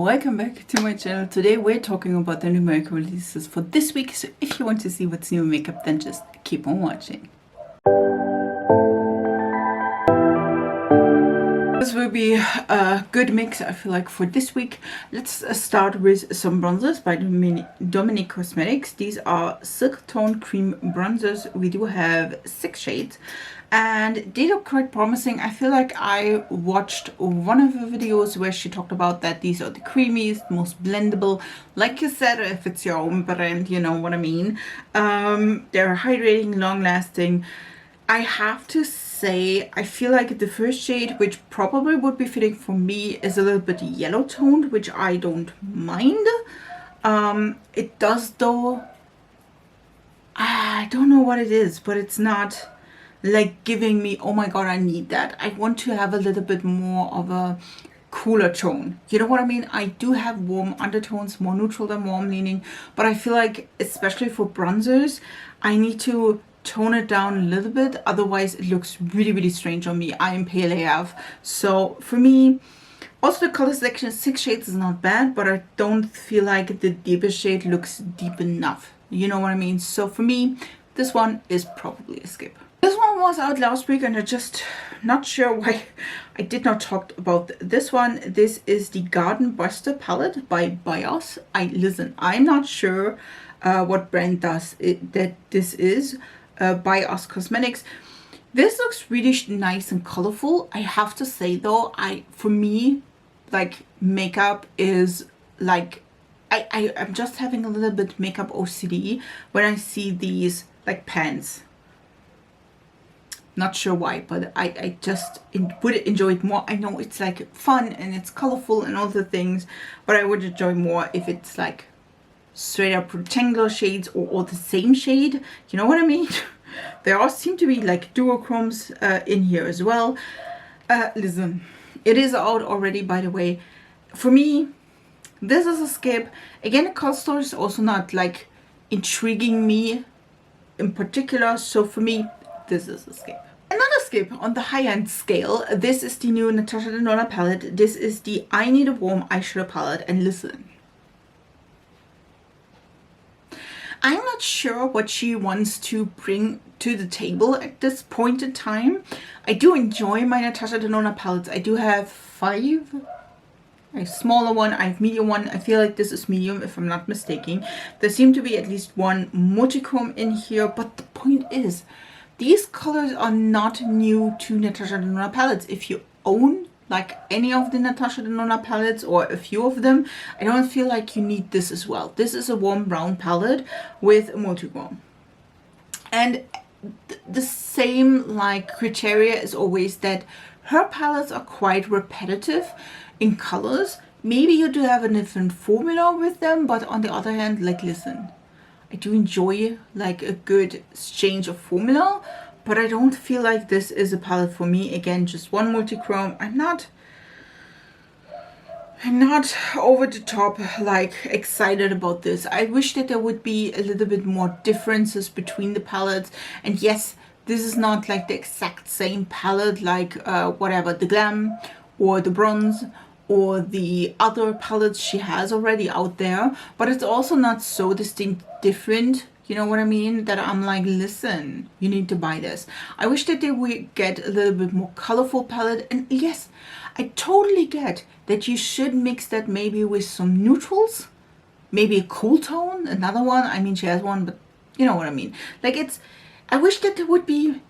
Welcome back to my channel. Today we're talking about the new makeup releases for this week, so if you want to see what's new in makeup, then just keep on watching. This will be a good mix, I feel like, for this week. Let's start with some bronzers by Dominique Cosmetics. These are Silk Tone Cream Bronzers. We do have 6 shades and they look quite promising. I feel like I watched one of her videos where she talked about that these are the creamiest, most blendable. Like you said, if it's your own brand, you know what I mean. They're hydrating, long lasting. I have to say, I feel like the first shade, which probably would be fitting for me, is a little bit yellow toned, which I don't mind. It does though. I don't know what it is, but it's not like giving me, oh my god, I need that. I want to have a little bit more of a cooler tone. You know what I mean? I do have warm undertones, more neutral than warm leaning, but I feel like, especially for bronzers, I need to tone it down a little bit, otherwise it looks really strange on me. I am pale AF, so for me, also the color selection, 6 shades is not bad, but I don't feel like the deepest shade looks deep enough. You know what I mean? So for me, this one is probably a skip. This one was out last week and I'm just not sure why I did not talk about this one. This is the Garden Buster palette by Bios. I'm not sure what brand does it that this is. Bios Cosmetics. This looks really nice and colorful. I have to say though, for me, like, makeup is like, I'm just having a little bit makeup OCD when I see these like pans. Not sure why, but I just would enjoy it more. I know it's like fun and it's colorful and all the things, but I would enjoy more if it's like straight up rectangular shades or the same shade. You know what I mean? There all seem to be like duochromes in here as well. Listen, it is out already, by the way. For me, this is a skip. Again, the color story is also not like intriguing me in particular, so for me, this is a skip. Another skip on the high-end scale, this is the new Natasha Denona palette. This is the I Need a Warm Eyeshadow palette, and listen, I'm not sure what she wants to bring to the table at this point in time. I do enjoy my Natasha Denona palettes. I do have 5. I have smaller one, I have medium one. I feel like this is medium if I'm not mistaken. There seem to be at least one multichrome in here, but the point is, these colors are not new to Natasha Denona palettes. If you own like any of the Natasha Denona palettes or a few of them, I don't feel like you need this as well. This is a warm brown palette with a multichrome. And the same like criteria is always that her palettes are quite repetitive in colors. Maybe you do have a different formula with them, but on the other hand, like, listen, I do enjoy like a good change of formula, but I don't feel like this is a palette for me. Again, just one multichrome. I'm not over the top like excited about this. I wish that there would be a little bit more differences between the palettes. And yes, this is not like the exact same palette like whatever, the Glam or the Bronze or the other palettes she has already out there, but it's also not so distinct different, you know what I mean, that I'm like, listen, you need to buy this. I wish that they would get a little bit more colorful palette. And yes, I totally get that you should mix that maybe with some neutrals, maybe a cool tone, another one. I mean, she has one, but you know what I mean. Like, I wish that there would be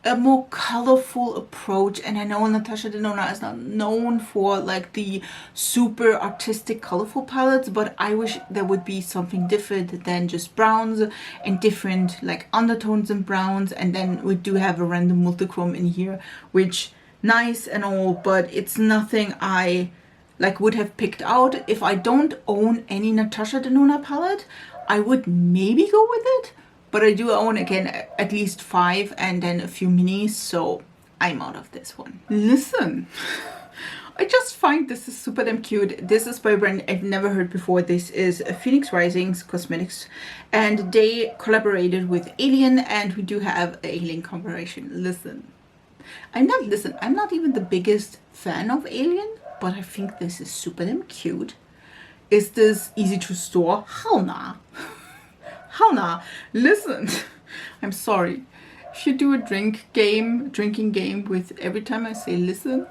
a more colorful approach. And I know Natasha Denona is not known for like the super artistic colorful palettes, but I wish there would be something different than just browns and different like undertones and browns. And then we do have a random multichrome in here, which nice and all, but it's nothing I like would have picked out. If I don't own any Natasha Denona palette, I would maybe go with it. But I do own, again, at least 5 and then a few minis, so I'm out of this one. Listen, I just find this is super damn cute. This is by a brand I've never heard before. This is Phoenix Rising's Cosmetics, and they collaborated with Alien, and we do have an Alien collaboration. I'm not even the biggest fan of Alien. but I think this is super damn cute. Is this easy to store? Hell nah. Hell nah. Listen, I'm sorry. If you do a drinking game with every time I say listen,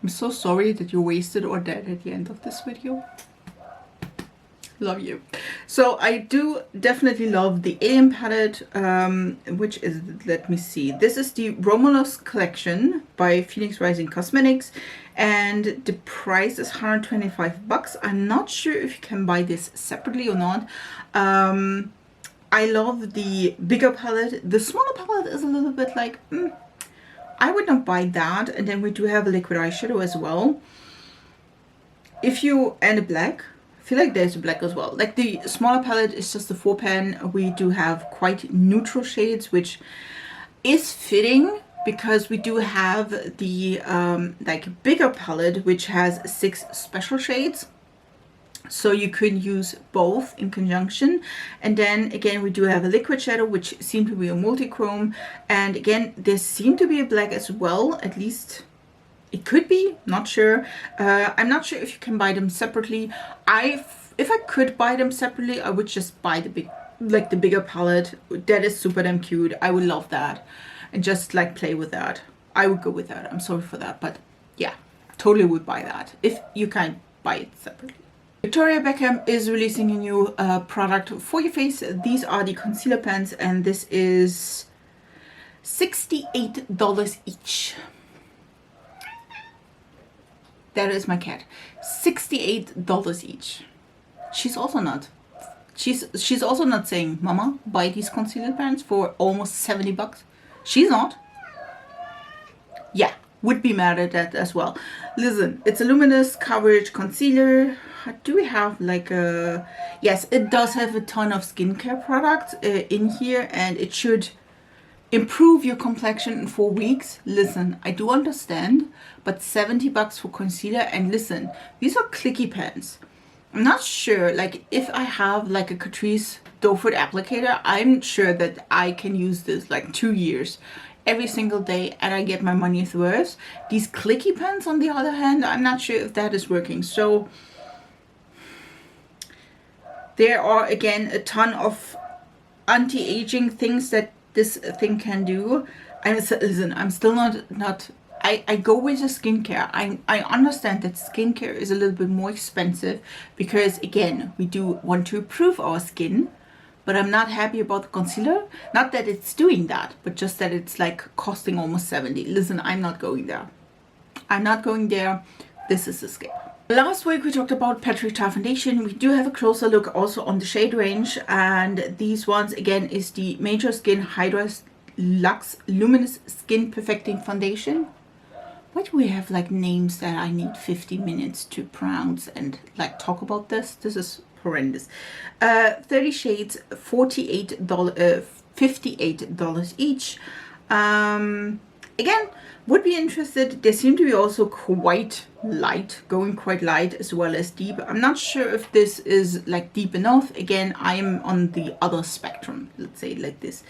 I'm so sorry that you're wasted or dead at the end of this video. Love you. So I do definitely love the Alien palette, which is, let me see, this is the Romulus collection by Phoenix Rising Cosmetics, and the price is 125 bucks. I'm not sure if you can buy this separately or not. I love the bigger palette. The smaller palette is a little bit like, I would not buy that. And then we do have a liquid eyeshadow as well. And a black. I feel like there's a black as well. Like the smaller palette is just a 4-pan. We do have quite neutral shades, which is fitting because we do have the like bigger palette, which has 6 special shades. So you could use both in conjunction. And then again, we do have a liquid shadow, which seems to be a multi-chrome. And again, there seems to be a black as well, at least it could be, not sure. I'm not sure if you can buy them separately. If I could buy them separately, I would just buy the bigger palette. That is super damn cute. I would love that. And just like play with that. I would go with that. I'm sorry for that. But yeah, totally would buy that if you can't buy it separately. Victoria Beckham is releasing a new product for your face. These are the concealer pens, and this is $68 each. That is my cat. $68 each. She's also not saying, Mama, buy these concealer pens for almost 70 bucks. She's not. Yeah, would be mad at that as well. Listen, it's a luminous coverage concealer. Do we have like a... Yes, it does have a ton of skincare products in here, and it should improve your complexion in 4 weeks. Listen, I do understand, but 70 bucks for concealer. And listen, these are clicky pens. I'm not sure, like if I have like a Catrice doe foot applicator, I'm sure that I can use this like 2 years every single day and I get my money's worth. These clicky pens on the other hand, I'm not sure if that is working. So there are again a ton of anti-aging things that this thing can do. Listen, I'm still not I go with the skincare. I understand that skincare is a little bit more expensive because again, we do want to improve our skin, but I'm not happy about the concealer. Not that it's doing that, but just that it's like costing almost 70. Listen, I'm not going there. I'm not going there. This is the scale. Last week we talked about Patrick Ta foundation. We do have a closer look also on the shade range, and these ones again is the Major Skin Hydra Luxe Luminous Skin Perfecting Foundation. Why do we have like names that I need 50 minutes to pronounce and like talk about this? This is horrendous. 30 shades, $58 each. Again, would be interested. They seem to be also quite light, going quite light as well as deep. I'm not sure if this is like deep enough. Again, I am on the other spectrum, let's say like this.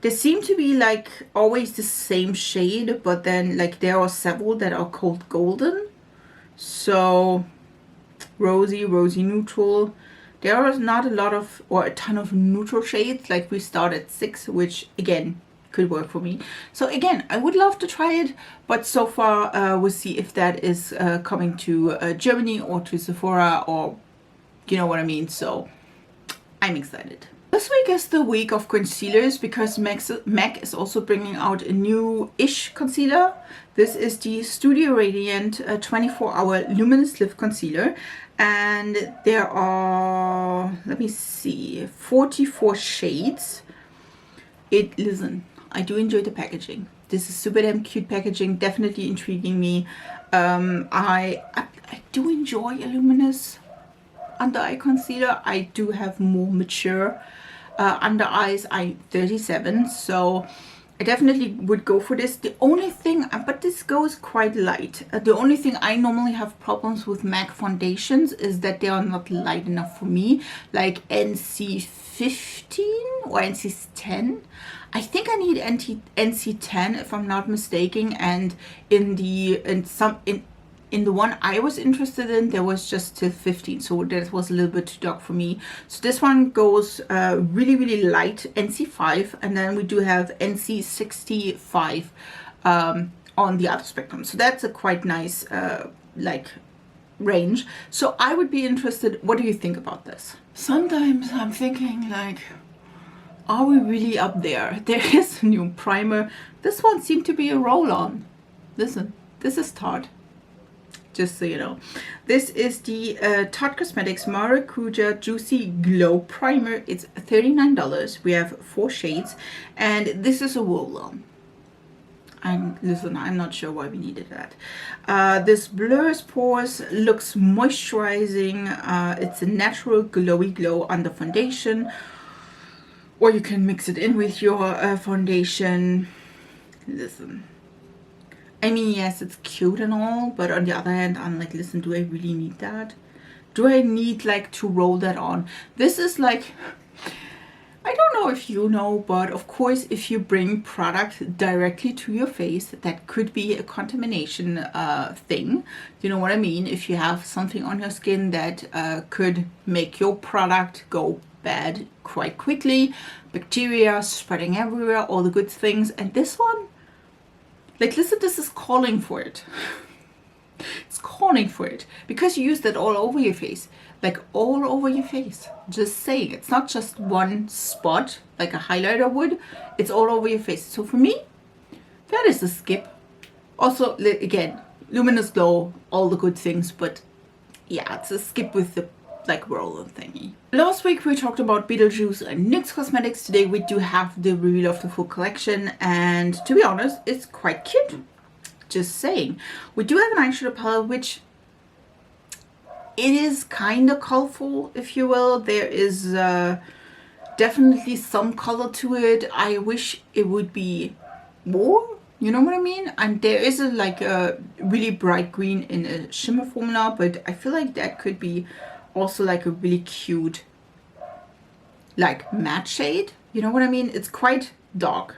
They seem to be like always the same shade, but then like there are several that are called golden. So rosy neutral. There are not a lot of, or a ton of neutral shades. Like we start at 6, which again could work for me. So again, I would love to try it, but so far we'll see if that is coming to Germany or to Sephora, or you know what I mean. So I'm excited. This week is the week of concealers because MAC is also bringing out a new-ish concealer. This is the Studio Radiant 24-Hour Luminous Lift Concealer. And there are, let me see, 44 shades. Listen, I do enjoy the packaging. This is super damn cute packaging, definitely intriguing me. I do enjoy a luminous under eye concealer. I do have more mature under eyes. I'm 37, so I definitely would go for this. The only thing, but this goes quite light. The only thing I normally have problems with MAC foundations is that they are not light enough for me. Like NC 15 or NC 10. I think I need NC10 if I'm not mistaken, and in the one I was interested in, there was just till 15, so that was a little bit too dark for me. So this one goes really, really light, NC5, and then we do have NC65 on the other spectrum. So that's a quite nice like range. So I would be interested, what do you think about this? Sometimes I'm thinking like, are we really up there? There is a new primer. This one seemed to be a roll-on. Listen, this is Tarte. Just so you know. This is the Tarte Cosmetics Maracuja Juicy Glow Primer. It's $39. We have 4 shades. And this is a roll-on. Listen, I'm not sure why we needed that. This blurs pores, looks moisturizing. It's a natural glowy glow under foundation. Or you can mix it in with your foundation. Listen. I mean, yes, it's cute and all, but on the other hand, I'm like, listen, do I really need that? Do I need like to roll that on? This is like, I don't know if you know, but of course, if you bring product directly to your face, that could be a contamination thing. You know what I mean? If you have something on your skin that could make your product go bad quite quickly, bacteria spreading everywhere, all the good things. And this one, like, listen, this is calling for it. It's calling for it because you use that all over your face, like all over your face. Just saying, it's not just one spot like a highlighter would, it's all over your face. So for me, that is a skip. Also, again, luminous glow, all the good things, but yeah, it's a skip with the like roller thingy. Last week we talked about Beetlejuice and NYX Cosmetics. Today we do have the reveal of the full collection, and to be honest, it's quite cute. Just saying. We do have an eyeshadow palette which it is kind of colorful, if you will. There is definitely some color to it. I wish it would be more, you know what I mean? And there is like a really bright green in a shimmer formula, but I feel like that could be also like a really cute like matte shade, you know what I mean? It's quite dark.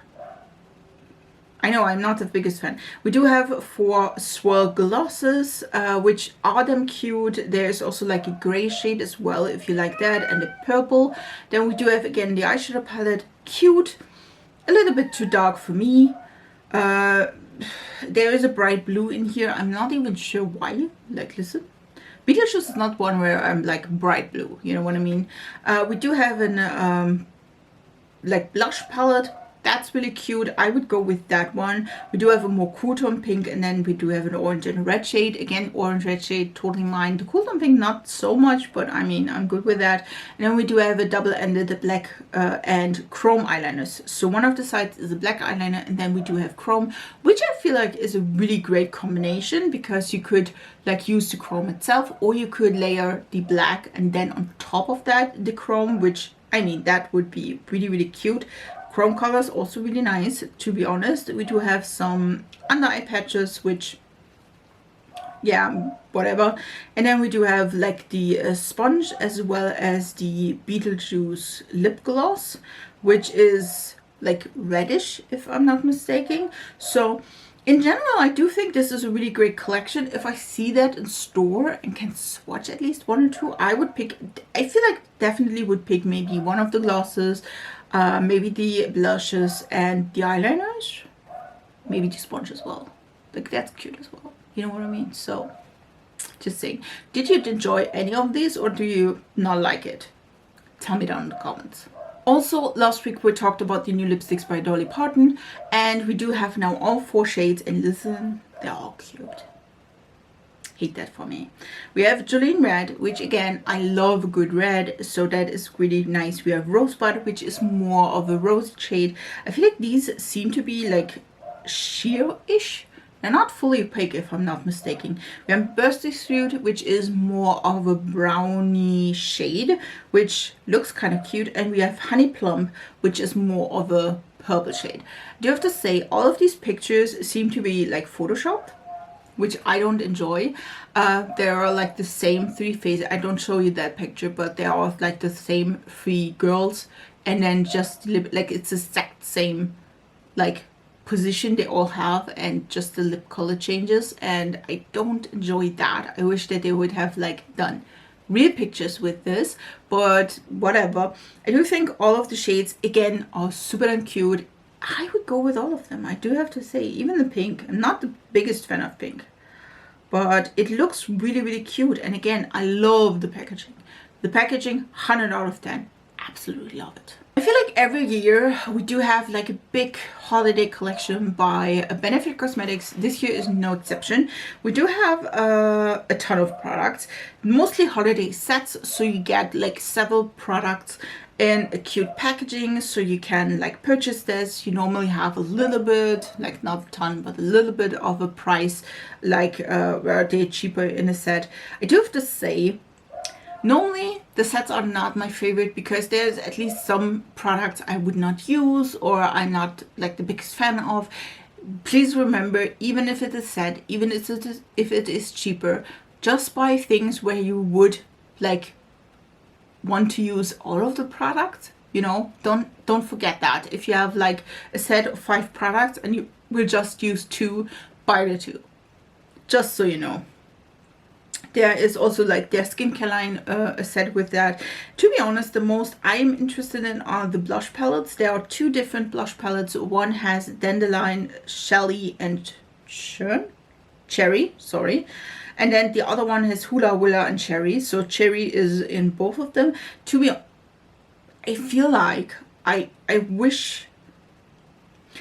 I know I'm not the biggest fan. We do have 4 swirl glosses, which are them cute. There's also like a gray shade as well, if you like that, and a purple. Then we do have again the eyeshadow palette, cute, a little bit too dark for me. There is a bright blue in here. I'm not even sure why. Like, listen. Beetlejuice is not one where I'm like bright blue, you know what I mean? We do have an like blush palette. That's really cute. I would go with that one. We do have a more cool tone pink, and then we do have an orange and a red shade. Again, orange, red shade, totally mine. The cool tone pink, not so much, but I mean, I'm good with that. And then we do have a double-ended black and chrome eyeliners. So one of the sides is a black eyeliner, and then we do have chrome, which I feel like is a really great combination because you could like use the chrome itself, or you could layer the black and then on top of that the chrome, which I mean, that would be really, really cute. Chrome colors also really nice, to be honest. We do have some under eye patches, which, yeah, whatever. And then we do have like the sponge as well as the Beetlejuice lip gloss, which is like reddish, if I'm not mistaken. So in general, I do think this is a really great collection. If I see that in store and can swatch at least 1 or 2, I would pick, I feel like definitely would pick maybe one of the glosses, maybe the blushes and the eyeliners, maybe the sponge as well. Like, that's cute as well, you know what I mean? So just saying, did you enjoy any of these or do you not like it? Tell me down in the comments. Also, last week we talked about the new lipsticks by Dolly Pon, and we do have now all 4 shades, and listen, they're all cute. Hate that for me. We have Jolene Red, which again, I love a good red, so that is really nice. We have Rosebud, which is more of a rosy shade. I feel like these seem to be like sheer-ish. They're not fully opaque, if I'm not mistaken. We have Bursty Suit, which is more of a brownie shade, which looks kind of cute. And we have Honey Plump, which is more of a purple shade. I do have to say, all of these pictures seem to be like photoshopped, which I don't enjoy. There are like the same 3 faces. I don't show you that picture, but they are like the same 3 girls and then just like it's the exact same like position they all have, and just the lip color changes, and I don't enjoy that. I wish that they would have like done real pictures with this, but whatever. I do think all of the shades again are super and cute. I would go with all of them, I do have to say. Even the pink, I'm not the biggest fan of pink, but it looks really, really cute. And again, I love the packaging. The packaging, 100 out of 10. Absolutely love it. I feel like every year we do have like a big holiday collection by Benefit Cosmetics. This year is no exception. We do have a ton of products, mostly holiday sets, so you get like several products in a cute packaging, so you can like purchase this. You normally have a little bit, like not a ton, but a little bit of a price, like where they're cheaper in a set. I do have to say, normally the sets are not my favorite because there's at least some products I would not use or I'm not like the biggest fan of. Please remember, even if it is set, even if it is cheaper, just buy things where you would like want to use all of the products. You know, don't forget that. If you have like a set of 5 products and you will just use 2, buy the 2, just so you know. There is also like their skincare line, a set with that. To be honest, the most I'm interested in are the blush palettes. There are 2 different blush palettes. One has Dandelion, Shelly, and Cherry, sorry. And then the other one has Hula Willa and Cherry. So Cherry is in both of them. I feel like I wish...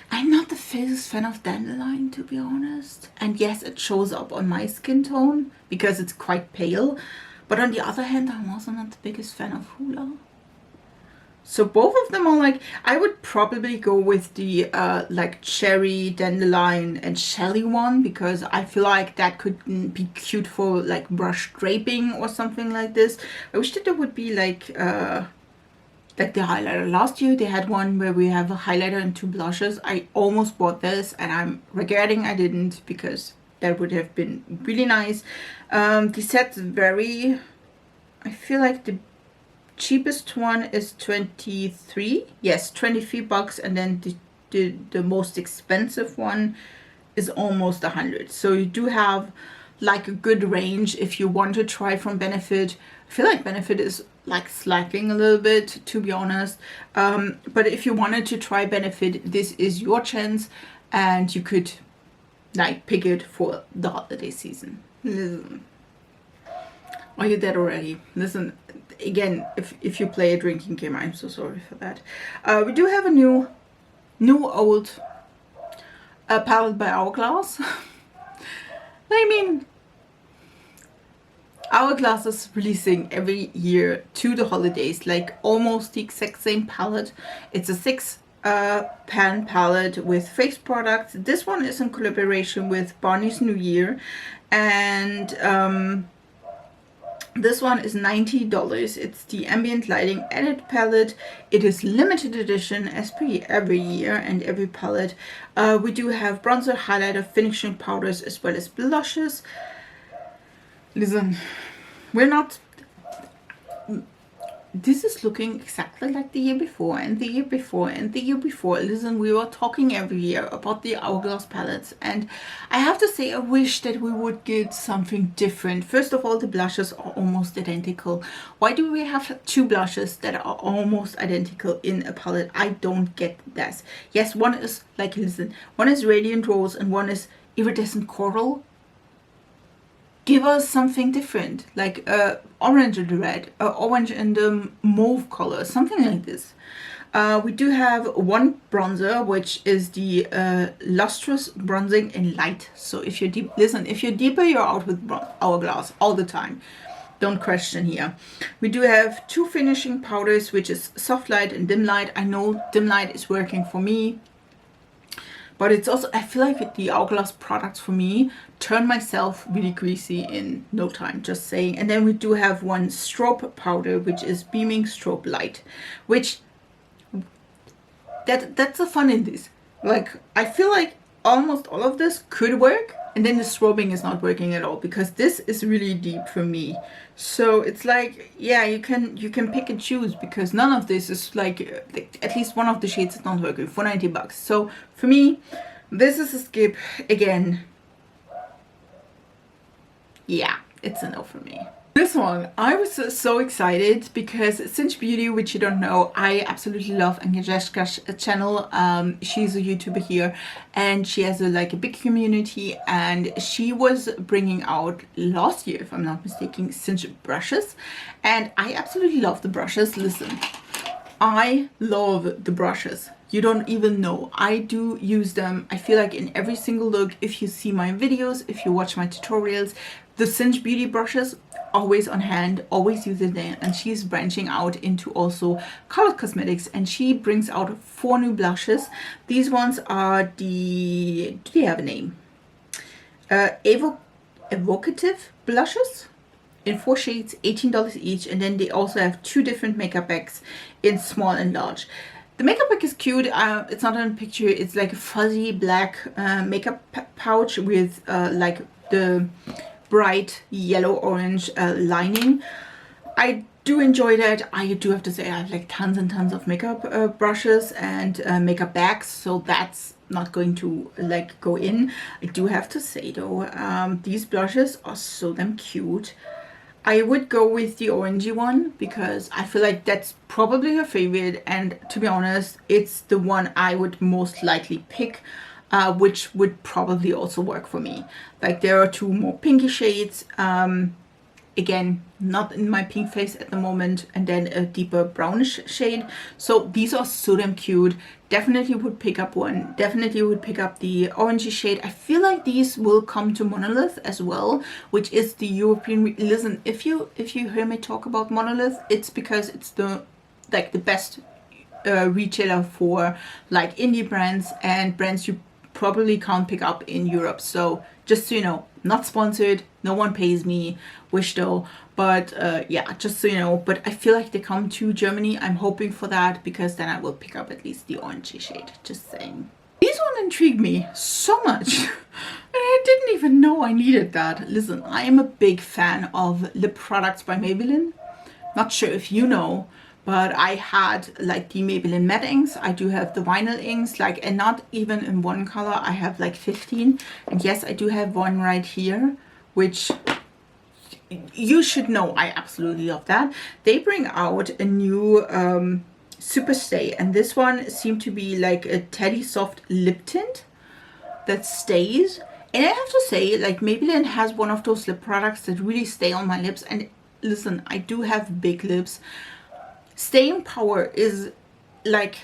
I'm not the biggest fan of Dandelion, to be honest. And yes, it shows up on my skin tone because it's quite pale. But on the other hand, I'm also not the biggest fan of Hula. So both of them are like, I would probably go with the like Cherry, Dandelion, and Shelly one, because I feel like that could be cute for like brush draping or something like this. I wish that there would be like the highlighter. Last year they had one where we have a highlighter and 2 blushes. I almost bought this and I'm regretting I didn't, because that would have been really nice. The set's very, I feel like the cheapest one is 23, yes, 23 bucks, and then the most expensive one is almost 100. So you do have like a good range if you want to try from Benefit. I feel like Benefit is like slacking a little bit, to be honest, but if you wanted to try Benefit, this is your chance, and you could like pick it for the holiday season. Listen, are you dead already? Listen, again, if you play a drinking game, I'm so sorry for that. We do have a new old palette by Hourglass. I mean, Hourglass is releasing every year to the holidays, like almost the exact same palette. It's a 6 pan palette with face products. This one is in collaboration with Barney's New Year, and this one is $90. It's the Ambient Lighting Edit palette. It is limited edition as per every year and every palette. We do have bronzer, highlighter, finishing powders, as well as blushes. Listen, we're not... This is looking exactly like the year before, and the year before, and the year before. Listen, we were talking every year about the Hourglass palettes, and I have to say I wish that we would get something different. First of all, the blushes are almost identical. Why do we have 2 blushes that are almost identical in a palette? I don't get this. Yes, one is, like, listen, one is Radiant Rose and one is Iridescent Coral. Give us something different, like orange and red, orange and mauve color, something like this. We do have one bronzer, which is the Lustrous Bronzing in Light. So if you're deep, listen, if you're deeper, you're out with Hourglass all the time. Don't question here. We do have 2 finishing powders, which is Soft Light and Dim Light. I know Dim Light is working for me, but it's also, I feel like the Hourglass products for me turn myself really greasy in no time, just saying. And then we do have one strobe powder, which is Beaming Strobe Light, which that's the fun in this. Like, I feel like almost all of this could work, and then the strobing is not working at all because this is really deep for me. So it's like, yeah, you can pick and choose because none of this is like at least one of the shades is not working for 90 bucks. So for me, this is a skip again. Yeah, it's a no for me. This one, I was so excited because Cinch Beauty, which you don't know, I absolutely love Agnieszka's channel. She's a YouTuber here and she has like a big community, and she was bringing out last year, if I'm not mistaken, Cinch brushes, and I absolutely love the brushes. Listen, I love the brushes. You don't even know. I do use them, I feel like, in every single look. If you see my videos, if you watch my tutorials, the Cinch Beauty brushes, always on hand, always use it there. And she's branching out into also Colourpop Cosmetics, and she brings out 4 new blushes. These ones are the, do they have a name? Evocative blushes in 4 shades, $18 each, and then they also have 2 different makeup bags in small and large. The makeup bag is cute. It's not in a picture. It's like a fuzzy black makeup pouch with like the bright yellow orange lining. I do enjoy that. I do have to say I have like tons and tons of makeup brushes and makeup bags, so that's not going to like go in. I do have to say though, these blushes are so damn cute. I would go with the orangey one because I feel like that's probably her favorite, and to be honest, it's the one I would most likely pick, which would probably also work for me. Like there are 2 more pinky shades, again, not in my pink face at the moment, and then a deeper brownish shade. So these are so damn cute. Definitely would pick up one. Definitely would pick up the orangey shade. I feel like these will come to Monolith as well, which is the European. Listen, if you hear me talk about Monolith, it's because it's the best retailer for like indie brands and brands you probably can't pick up in Europe. So just so you know, not sponsored, no one pays me, wish though, but yeah, just so you know. But I feel like they come to Germany. I'm hoping for that because then I will pick up at least the orangey shade, just saying. These one intrigued me so much and I didn't even know I needed that. Listen, I am a big fan of lip products by Maybelline. Not sure if you know, but I had like the Maybelline matte inks. I do have the vinyl inks, like, and not even in one color. I have like 15, and yes, I do have one right here, which you should know I absolutely love that. They bring out a new Super Stay, and this one seemed to be like a Teddy Soft lip tint that stays. And I have to say, like, Maybelline has one of those lip products that really stay on my lips. And listen, I do have big lips. Staying power is like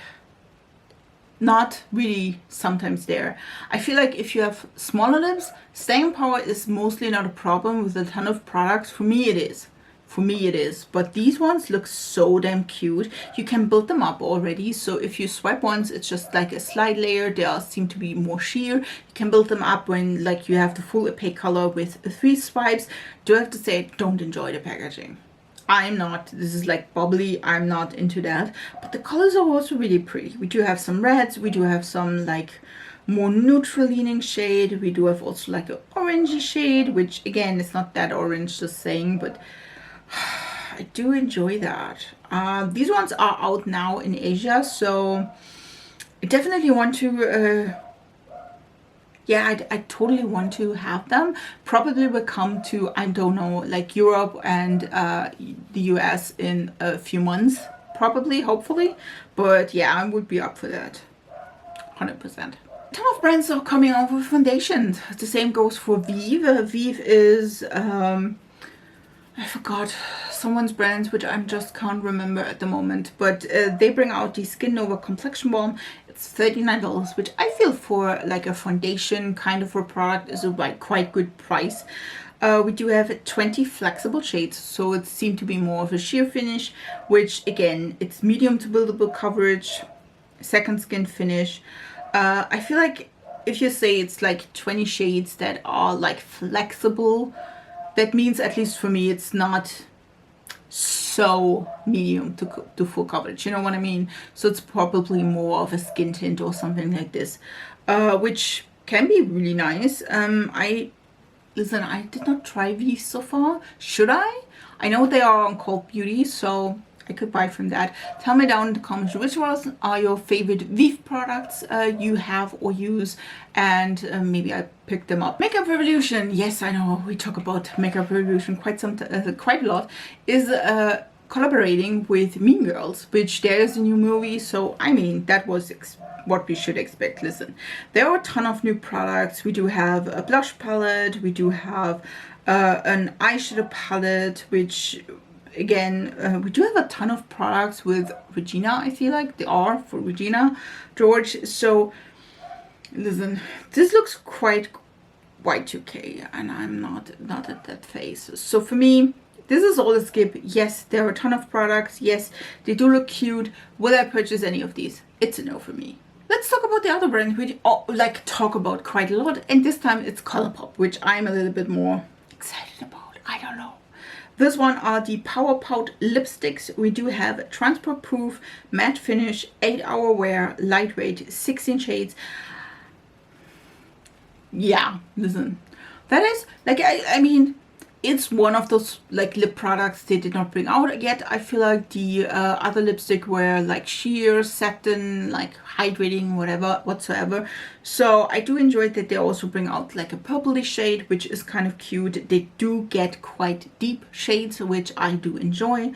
not really sometimes there. I feel like if you have smaller lips, staying power is mostly not a problem with a ton of products. For me it is. For me it is. But these ones look so damn cute. You can build them up already. So if you swipe once, it's just like a slide layer. They all seem to be more sheer. You can build them up when like you have the full opaque color with 3 swipes. Do I have to say, I don't enjoy the packaging. I'm not, this is like bubbly, I'm not into that. But the colors are also really pretty. We do have some reds, we do have some like more neutral leaning shade. We do have also like an orangey shade, which again, it's not that orange, just saying, but I do enjoy that. These ones are out now in Asia, so I definitely want to yeah, I totally want to have them. Probably will come to, I don't know, like Europe and the US in a few months, probably, hopefully. But yeah, I would be up for that, 100%. A ton of brands are coming out with foundations. The same goes for Vive. Vive is, I forgot someone's brand, which I just can't remember at the moment. But they bring out the Skin Nova Complexion Balm. It's $39, which I feel for like a foundation kind of a product is a like quite good price. We do have 20 flexible shades, so it seemed to be more of a sheer finish, which again, it's medium to buildable coverage, second skin finish. I feel like if you say it's like 20 shades that are like flexible, that means, at least for me, it's not so medium to full coverage, you know what I mean? So it's probably more of a skin tint or something like this, which can be really nice. Listen, I did not try these so far. Should I? I know they are on Cult Beauty, so I could buy from that. Tell me down in the comments which ones are your favorite Vive products you have or use, and maybe I pick them up. Makeup Revolution, yes, I know we talk about Makeup Revolution quite a lot, is collaborating with Mean Girls, which there is a new movie, so I mean that was what we should expect. Listen, there are a ton of new products. We do have a blush palette, we do have an eyeshadow palette, which again, we do have a ton of products with Regina. I feel like they are for Regina George. So listen, this looks quite Y2K, and I'm not at that phase. So for me, this is all a skip. Yes, there are a ton of products. Yes, they do look cute. Will I purchase any of these? It's a no for me. Let's talk about the other brand we talk about quite a lot, and this time it's Colourpop, which I'm a little bit more excited about. I don't know. This one are the Power Pout lipsticks. We do have transport proof, matte finish, 8-hour wear, lightweight, 16 shades. Yeah, listen, that is like, I mean, it's one of those like lip products they did not bring out yet. I feel like the other lipstick were like sheer, satin, like hydrating, whatever, whatsoever. So I do enjoy that they also bring out like a purpley shade, which is kind of cute. They do get quite deep shades, which I do enjoy.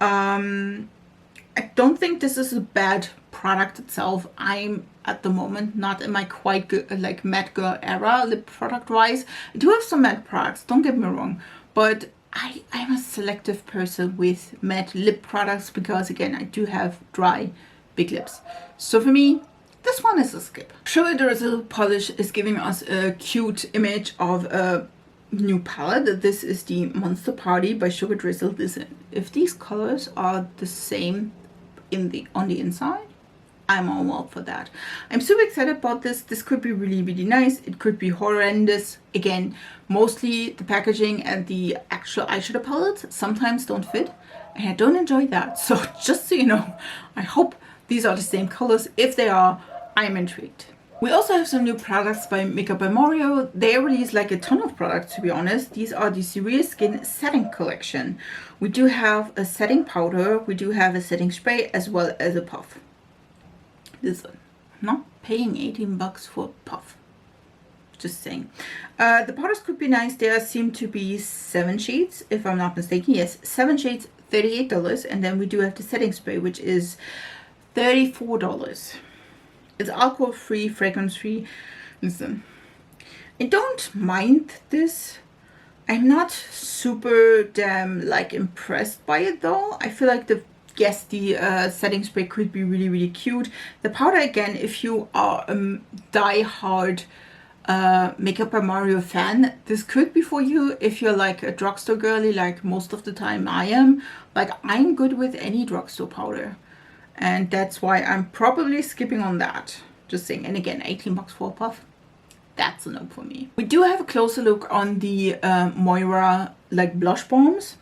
I don't think this is a bad product itself. I'm at the moment not in my quite good like matte girl era lip product wise. I do have some matte products, don't get me wrong, but I'm a selective person with matte lip products because again I do have dry big lips. So for me, this one is a skip. Sugar Drizzle polish is giving us a cute image of a new palette. This is the Monster Party by Sugar Drizzle. Listen, if these colors are the same on the inside, I'm all up for that. I'm super excited about this. This could be really, really nice. It could be horrendous. Again, mostly the packaging and the actual eyeshadow palettes sometimes don't fit, and I don't enjoy that. So just so you know, I hope these are the same colors. If they are, I'm intrigued. We also have some new products by Makeup by Mario. They released like a ton of products, to be honest. These are the Surreal Skin Setting Collection. We do have a setting powder, we do have a setting spray, as well as a puff. Listen, I'm not paying 18 bucks for a puff. Just saying. The powders could be nice. There seem to be 7 shades, if I'm not mistaken. Yes, 7 shades, $38. And then we do have the setting spray, which is $34. It's alcohol-free, fragrance-free. Listen, I don't mind this. I'm not super damn like impressed by it though. I feel like the setting spray could be really, really cute. The powder, again, if you are a die-hard Makeup by Mario fan, this could be for you. If you're like a drugstore girly, like most of the time I am, like I'm good with any drugstore powder. And that's why I'm probably skipping on that. Just saying. And again, 18 bucks for a puff. That's a no for me. We do have a closer look on the Moira like blush bombs.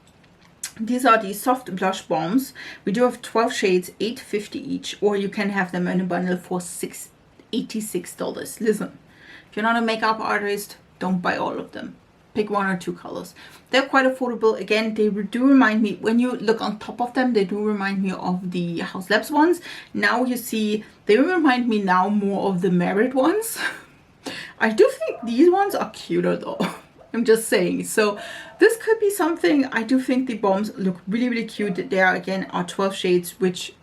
These are the soft blush bombs. We do have 12 shades, $8.50 each, or you can have them in a bundle for $86. Listen, if you're not a makeup artist, don't buy all of them. Pick 1 or 2 colors. They're quite affordable. Again, they do remind me, when you look on top of them, they do remind me of the House Labs ones. Now you see, they remind me now more of the Merit ones. I do think these ones are cuter though. I'm just saying. So this could be something. I do think the bombs look really, really cute. There again are 12 shades, which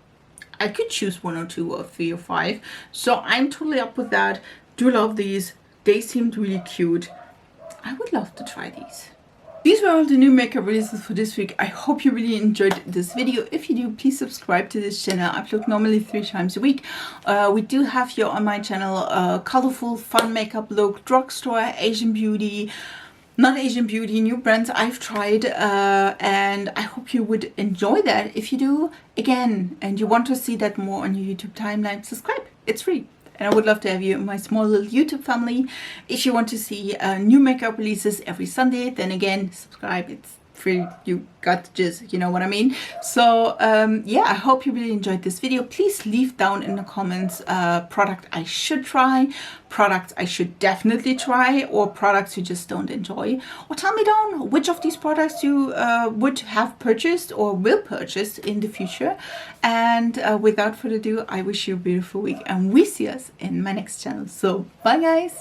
I could choose 1 or 2 or 3 or 5. So I'm totally up with that. Do love these. They seemed really cute. I would love to try these. These were all the new makeup releases for this week. I hope you really enjoyed this video. If you do, please subscribe to this channel. I upload normally 3 times a week. We do have here on my channel a colorful, fun makeup look, drugstore, Asian beauty, not Asian beauty, new brands I've tried, and I hope you would enjoy that. If you do, again, and you want to see that more on your YouTube timeline, subscribe. It's free. And I would love to have you in my small little YouTube family. If you want to see new makeup releases every Sunday, then again, subscribe. It's you got the gist, you know what I mean? So yeah, I hope you really enjoyed this video. Please leave down in the comments product I should try, products I should definitely try, or products you just don't enjoy, or tell me down which of these products you would have purchased or will purchase in the future. And without further ado, I wish you a beautiful week, and we see us in my next channel. So bye guys.